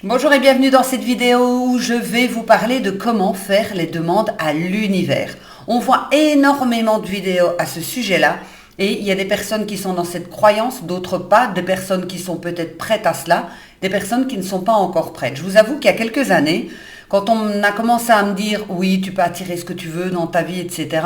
Bonjour et bienvenue dans cette vidéo où je vais vous parler de comment faire les demandes à l'univers. On voit énormément de vidéos à ce sujet-là et il y a des personnes qui sont dans cette croyance, d'autres pas, des personnes qui sont peut-être prêtes à cela, des personnes qui ne sont pas encore prêtes. Je vous avoue qu'il y a quelques années, quand on a commencé à me dire « oui, tu peux attirer ce que tu veux dans ta vie, etc. »,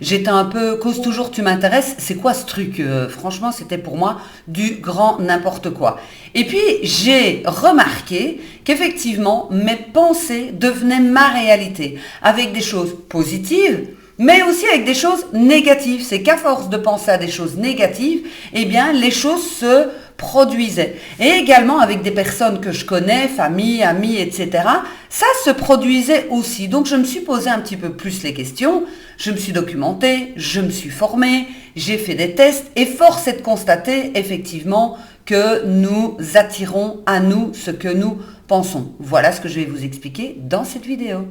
j'étais un peu « cause toujours tu m'intéresses, c'est quoi ce truc ?» Franchement, c'était pour moi du grand n'importe quoi. Et puis, j'ai remarqué qu'effectivement, mes pensées devenaient ma réalité, avec des choses positives, mais aussi avec des choses négatives. C'est qu'à force de penser à des choses négatives, eh bien, les choses se produisaient. Et également avec des personnes que je connais, famille, amis, etc., ça se produisait aussi. Donc, je me suis posé un petit peu plus les questions, je me suis documentée, je me suis formée, j'ai fait des tests, et force est de constater, effectivement, que nous attirons à nous ce que nous pensons. Voilà ce que je vais vous expliquer dans cette vidéo.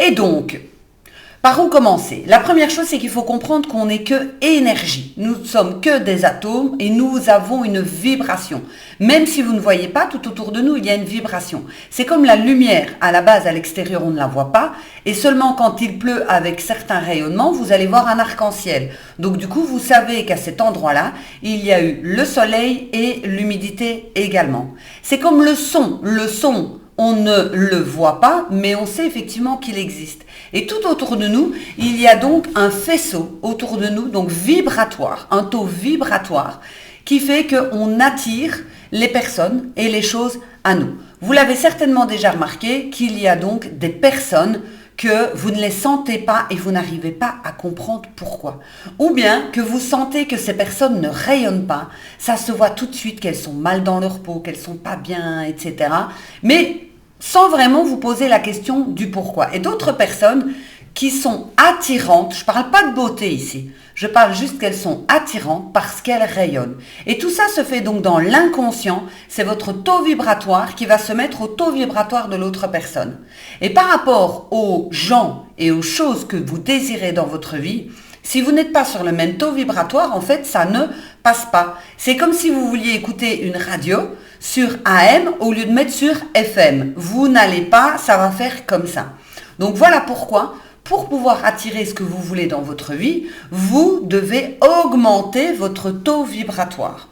Et donc, par où commencer? La première chose, c'est qu'il faut comprendre qu'on n'est que énergie. Nous ne sommes que des atomes et nous avons une vibration. Même si vous ne voyez pas, tout autour de nous, il y a une vibration. C'est comme la lumière. À la base, à l'extérieur, on ne la voit pas. Et seulement quand il pleut avec certains rayonnements, vous allez voir un arc-en-ciel. Donc du coup, vous savez qu'à cet endroit-là, il y a eu le soleil et l'humidité également. C'est comme le son. Le son, on ne le voit pas, mais on sait effectivement qu'il existe. Et tout autour de nous, il y a donc un faisceau autour de nous, donc vibratoire, un taux vibratoire, qui fait qu'on attire les personnes et les choses à nous. Vous l'avez certainement déjà remarqué qu'il y a donc des personnes que vous ne les sentez pas et vous n'arrivez pas à comprendre pourquoi. Ou bien que vous sentez que ces personnes ne rayonnent pas, ça se voit tout de suite qu'elles sont mal dans leur peau, qu'elles sont pas bien, etc. Mais sans vraiment vous poser la question du pourquoi. Et d'autres personnes qui sont attirantes, je ne parle pas de beauté ici, je parle juste qu'elles sont attirantes parce qu'elles rayonnent. Et tout ça se fait donc dans l'inconscient, c'est votre taux vibratoire qui va se mettre au taux vibratoire de l'autre personne. Et par rapport aux gens et aux choses que vous désirez dans votre vie, si vous n'êtes pas sur le même taux vibratoire, en fait, ça ne passe pas. C'est comme si vous vouliez écouter une radio sur AM au lieu de mettre sur FM. Vous n'allez pas, ça va faire comme ça. Donc voilà pourquoi, pour pouvoir attirer ce que vous voulez dans votre vie, vous devez augmenter votre taux vibratoire.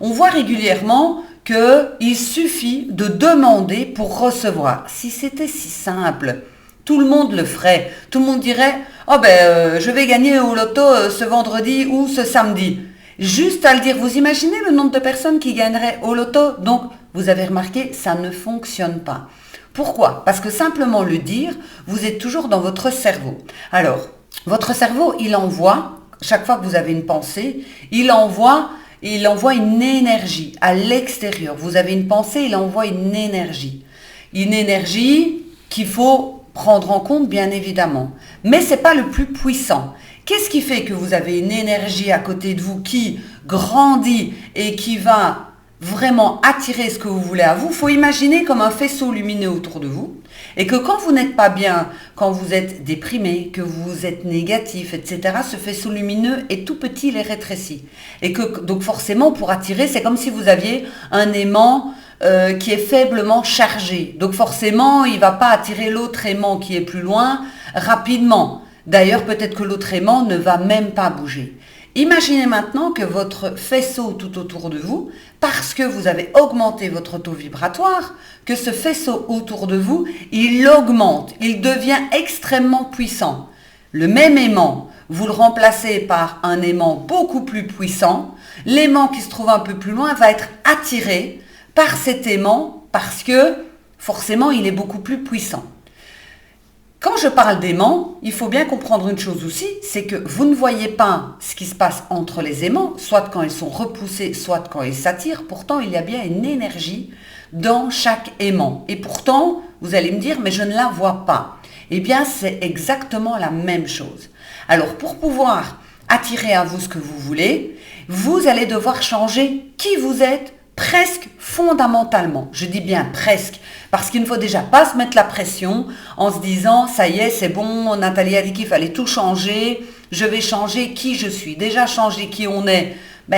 On voit régulièrement qu'il suffit de demander pour recevoir. Si c'était si simple, tout le monde le ferait. Tout le monde dirait « Oh je vais gagner au loto ce vendredi ou ce samedi ». Juste à le dire, vous imaginez le nombre de personnes qui gagneraient au loto? Donc, vous avez remarqué, ça ne fonctionne pas. Pourquoi? Parce que simplement le dire, vous êtes toujours dans votre cerveau. Alors, votre cerveau, il envoie, chaque fois que vous avez une pensée, il envoie une énergie à l'extérieur. Vous avez une pensée, il envoie une énergie. Une énergie qu'il faut prendre en compte, bien évidemment. Mais ce n'est pas le plus puissant. Qu'est-ce qui fait que vous avez une énergie à côté de vous qui grandit et qui va vraiment attirer ce que vous voulez à vous? Il faut imaginer comme un faisceau lumineux autour de vous et que quand vous n'êtes pas bien, quand vous êtes déprimé, que vous êtes négatif, etc., ce faisceau lumineux est tout petit, il est rétréci. Et que donc forcément pour attirer, c'est comme si vous aviez un aimant qui est faiblement chargé. Donc forcément, il ne va pas attirer l'autre aimant qui est plus loin rapidement. D'ailleurs, peut-être que l'autre aimant ne va même pas bouger. Imaginez maintenant que votre faisceau tout autour de vous, parce que vous avez augmenté votre taux vibratoire, que ce faisceau autour de vous, il augmente, il devient extrêmement puissant. Le même aimant, vous le remplacez par un aimant beaucoup plus puissant, l'aimant qui se trouve un peu plus loin va être attiré par cet aimant parce que forcément il est beaucoup plus puissant. Quand je parle d'aimants, il faut bien comprendre une chose aussi, c'est que vous ne voyez pas ce qui se passe entre les aimants, soit quand ils sont repoussés, soit quand ils s'attirent. Pourtant, il y a bien une énergie dans chaque aimant. Et pourtant, vous allez me dire, mais je ne la vois pas. Eh bien, c'est exactement la même chose. Alors, pour pouvoir attirer à vous ce que vous voulez, vous allez devoir changer qui vous êtes presque fondamentalement. Je dis bien presque, parce qu'il ne faut déjà pas se mettre la pression en se disant, ça y est, c'est bon, Nathalie a dit qu'il fallait tout changer, je vais changer qui je suis. Déjà changer qui on est,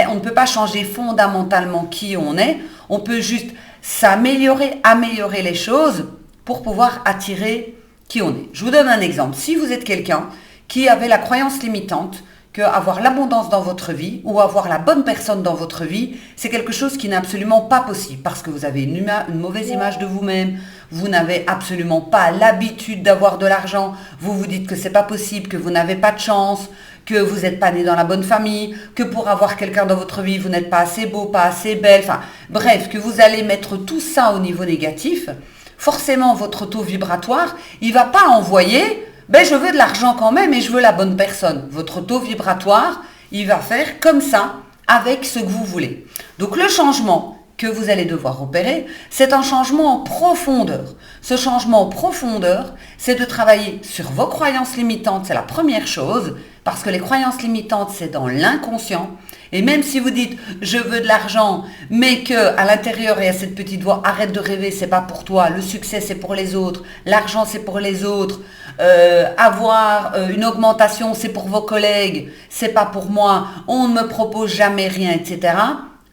on ne peut pas changer fondamentalement qui on est, on peut juste s'améliorer, améliorer les choses pour pouvoir attirer qui on est. Je vous donne un exemple. Si vous êtes quelqu'un qui avait la croyance limitante qu'avoir l'abondance dans votre vie ou avoir la bonne personne dans votre vie, c'est quelque chose qui n'est absolument pas possible parce que vous avez une mauvaise image de vous-même, vous n'avez absolument pas l'habitude d'avoir de l'argent, vous vous dites que c'est pas possible, que vous n'avez pas de chance, que vous n'êtes pas né dans la bonne famille, que pour avoir quelqu'un dans votre vie, vous n'êtes pas assez beau, pas assez belle, enfin bref, que vous allez mettre tout ça au niveau négatif, forcément votre taux vibratoire, il va pas envoyer je veux de l'argent quand même et je veux la bonne personne. Votre taux vibratoire, il va faire comme ça avec ce que vous voulez. Donc le changement que vous allez devoir opérer, c'est un changement en profondeur. Ce changement en profondeur, c'est de travailler sur vos croyances limitantes, c'est la première chose, parce que les croyances limitantes, c'est dans l'inconscient. Et même si vous dites « je veux de l'argent », mais qu'à l'intérieur, il y a cette petite voix « arrête de rêver, c'est pas pour toi, le succès, c'est pour les autres, l'argent, c'est pour les autres, avoir une augmentation, c'est pour vos collègues, c'est pas pour moi, on ne me propose jamais rien, etc. »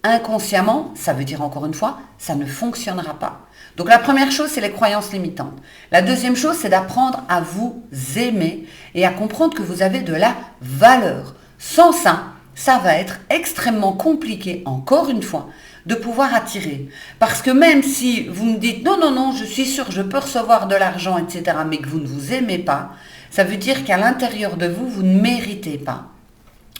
Inconsciemment, ça veut dire encore une fois, ça ne fonctionnera pas. Donc la première chose, c'est les croyances limitantes. La deuxième chose, c'est d'apprendre à vous aimer et à comprendre que vous avez de la valeur. Sans ça, ça va être extrêmement compliqué, encore une fois, de pouvoir attirer. Parce que même si vous me dites « non, je suis sûre, je peux recevoir de l'argent, etc. » mais que vous ne vous aimez pas, ça veut dire qu'à l'intérieur de vous, vous ne méritez pas.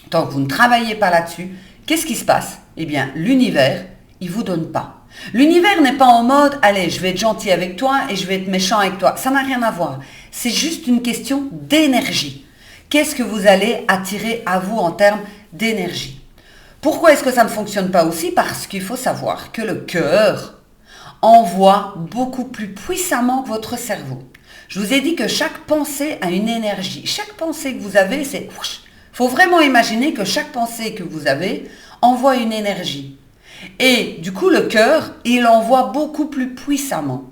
Tant que vous ne travaillez pas là-dessus, qu'est-ce qui se passe ? Eh bien, l'univers, il ne vous donne pas. L'univers n'est pas en mode « allez, je vais être gentil avec toi et je vais être méchant avec toi ». Ça n'a rien à voir. C'est juste une question d'énergie. Qu'est-ce que vous allez attirer à vous en termes d'énergie? Pourquoi est-ce que ça ne fonctionne pas aussi? Parce qu'il faut savoir que le cœur envoie beaucoup plus puissamment que votre cerveau. Je vous ai dit que chaque pensée a une énergie. Chaque pensée que vous avez, c'est... Il faut vraiment imaginer que chaque pensée que vous avez envoie une énergie. Et du coup, le cœur, il envoie beaucoup plus puissamment.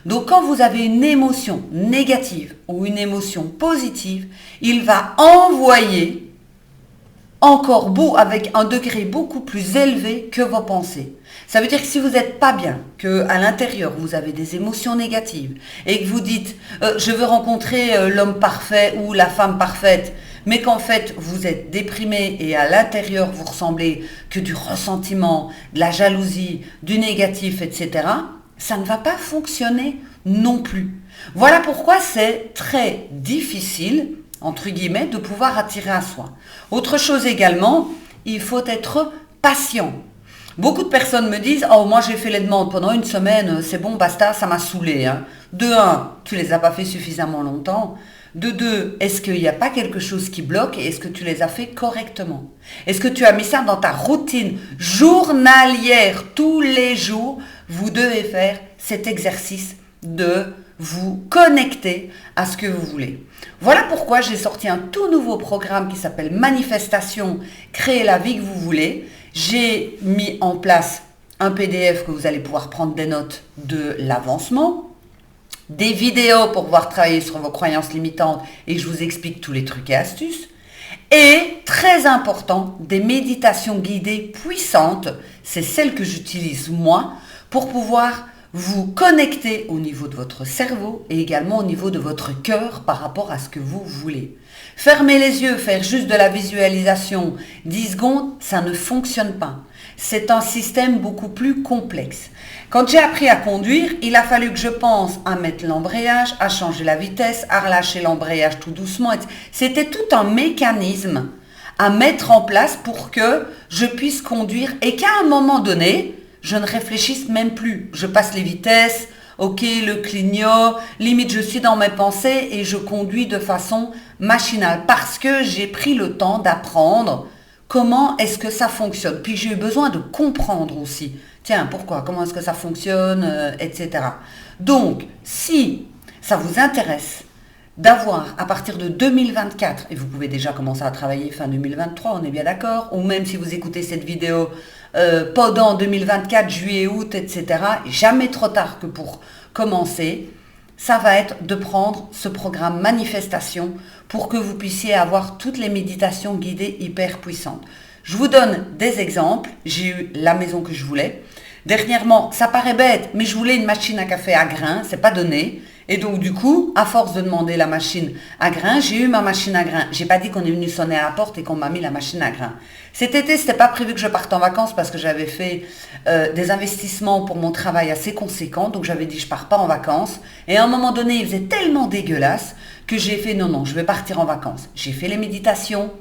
Donc, quand vous avez une émotion négative ou une émotion positive, il va envoyer encore avec un degré beaucoup plus élevé que vos pensées. Ça veut dire que si vous n'êtes pas bien, qu'à l'intérieur vous avez des émotions négatives et que vous dites je veux rencontrer l'homme parfait ou la femme parfaite, mais qu'en fait vous êtes déprimé et à l'intérieur vous ressemblez que du ressentiment, de la jalousie, du négatif, etc., ça ne va pas fonctionner non plus. Voilà pourquoi c'est très difficile, entre guillemets, de pouvoir attirer à soi. Autre chose également, il faut être patient. Beaucoup de personnes me disent « Oh, moi j'ai fait les demandes pendant une semaine, c'est bon, basta, ça m'a saoulé. Hein. » De un, tu les as pas fait suffisamment longtemps. De deux, est-ce qu'il n'y a pas quelque chose qui bloque et est-ce que tu les as fait correctement? Est-ce que tu as mis ça dans ta routine journalière? Tous les jours, vous devez faire cet exercice de vous connecter à ce que vous voulez. Voilà pourquoi j'ai sorti un tout nouveau programme qui s'appelle Manifestation, créer la vie que vous voulez. J'ai mis en place un PDF que vous allez pouvoir prendre des notes de l'avancement, des vidéos pour pouvoir travailler sur vos croyances limitantes et je vous explique tous les trucs et astuces. Et très important, des méditations guidées puissantes, c'est celles que j'utilise moi pour pouvoir vous connecter au niveau de votre cerveau et également au niveau de votre cœur par rapport à ce que vous voulez. Fermer les yeux, faire juste de la visualisation 10 secondes, ça ne fonctionne pas. C'est un système beaucoup plus complexe. Quand j'ai appris à conduire, il a fallu que je pense à mettre l'embrayage, à changer la vitesse, à relâcher l'embrayage tout doucement. C'était tout un mécanisme à mettre en place pour que je puisse conduire et qu'à un moment donné, je ne réfléchisse même plus. Je passe les vitesses, ok, le clignot, limite je suis dans mes pensées et je conduis de façon machinale parce que j'ai pris le temps d'apprendre comment est-ce que ça fonctionne. Puis j'ai eu besoin de comprendre aussi. Tiens, pourquoi? Comment est-ce que ça fonctionne, etc. Donc, si ça vous intéresse d'avoir à partir de 2024, et vous pouvez déjà commencer à travailler fin 2023, on est bien d'accord, ou même si vous écoutez cette vidéo pendant 2024, juillet, août, etc., jamais trop tard que pour commencer, ça va être de prendre ce programme manifestation pour que vous puissiez avoir toutes les méditations guidées hyper puissantes. Je vous donne des exemples. J'ai eu la maison que je voulais. Dernièrement, ça paraît bête, mais je voulais une machine à café à grains, c'est pas donné. Et donc du coup, à force de demander la machine à grains, j'ai eu ma machine à grains. J'ai pas dit qu'on est venu sonner à la porte et qu'on m'a mis la machine à grains. Cet été, c'était pas prévu que je parte en vacances parce que j'avais fait des investissements pour mon travail assez conséquents. Donc j'avais dit je pars pas en vacances. Et à un moment donné, il faisait tellement dégueulasse que j'ai fait non, je vais partir en vacances. J'ai fait les méditations.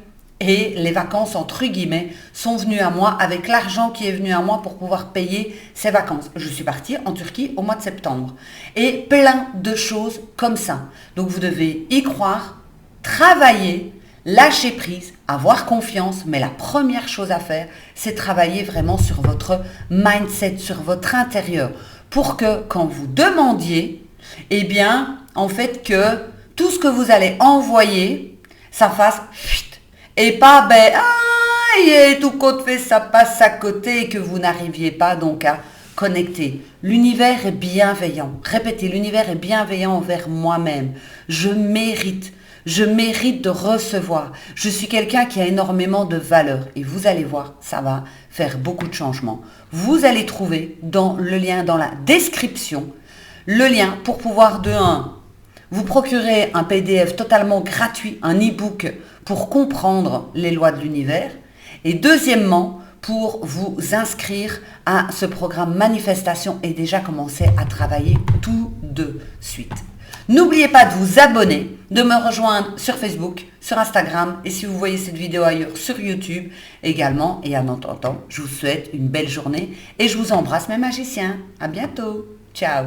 Et les vacances, entre guillemets, sont venues à moi avec l'argent qui est venu à moi pour pouvoir payer ces vacances. Je suis partie en Turquie au mois de septembre. Et plein de choses comme ça. Donc vous devez y croire, travailler, lâcher prise, avoir confiance. Mais la première chose à faire, c'est travailler vraiment sur votre mindset, sur votre intérieur. Pour que quand vous demandiez, eh bien, en fait, que tout ce que vous allez envoyer, ça fasse... Et pas, tout côté fait, ça passe à côté et que vous n'arriviez pas donc à connecter. L'univers est bienveillant. Répétez, l'univers est bienveillant envers moi-même. Je mérite de recevoir. Je suis quelqu'un qui a énormément de valeur. Et vous allez voir, ça va faire beaucoup de changements. Vous allez trouver dans le lien, dans la description, le lien pour pouvoir vous procurer un PDF totalement gratuit, un e-book pour comprendre les lois de l'univers. Et deuxièmement, pour vous inscrire à ce programme manifestation et déjà commencer à travailler tout de suite. N'oubliez pas de vous abonner, de me rejoindre sur Facebook, sur Instagram et si vous voyez cette vidéo ailleurs sur YouTube également. Et en attendant, je vous souhaite une belle journée et je vous embrasse mes magiciens. À bientôt. Ciao.